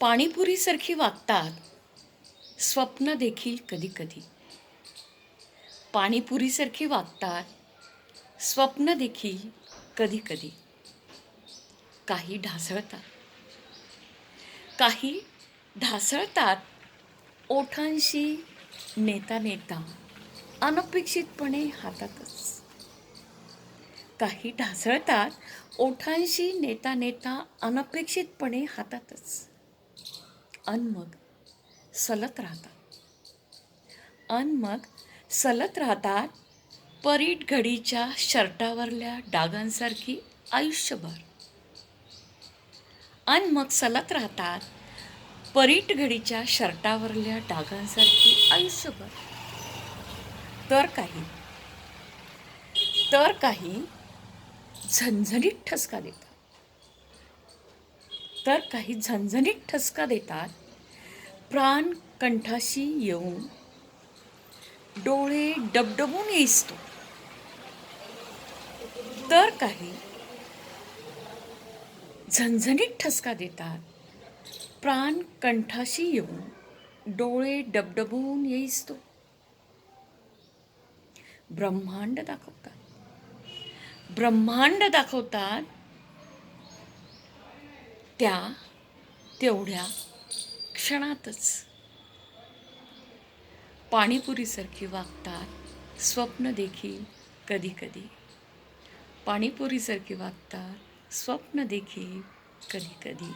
पाणीपुरीसारखी वागतात स्वप्न देखील कधी कधी. पाणीपुरीसारखी वागतात स्वप्न देखील कधी कधी. काही ढासळतात, काही ढासळतात ओठांशी नेता नेता अनपेक्षितपणे हातातच. काही ढासळतात ओठांशी नेता नेता अनपेक्षितपणे हातातच. अन मग सलत राहतात, मग सलत राहतात परीट घडीच्या शर्टावरल्या डागांसारखी आयुष्यभर. मग सलत राहतात परीट घडीच्या शर्टावरल्या डागांसारखी आयुष्यभर. तर काही झणझणीत ठसका देतात, प्राण कंठाशी येऊन डोळे डबडबून येईस्तो. तर काही झणझणीत ठसका देतात, प्राण कंठाशी येऊन डोळे डबडबून येईस्तो. ब्रह्मांड दाखवतात त्या तेवढ्या क्षणातच. पाणीपुरीसारखी वागतात स्वप्न देखील कधी कधी. पाणीपुरीसारखी वागतात स्वप्न देखील कधी कधी.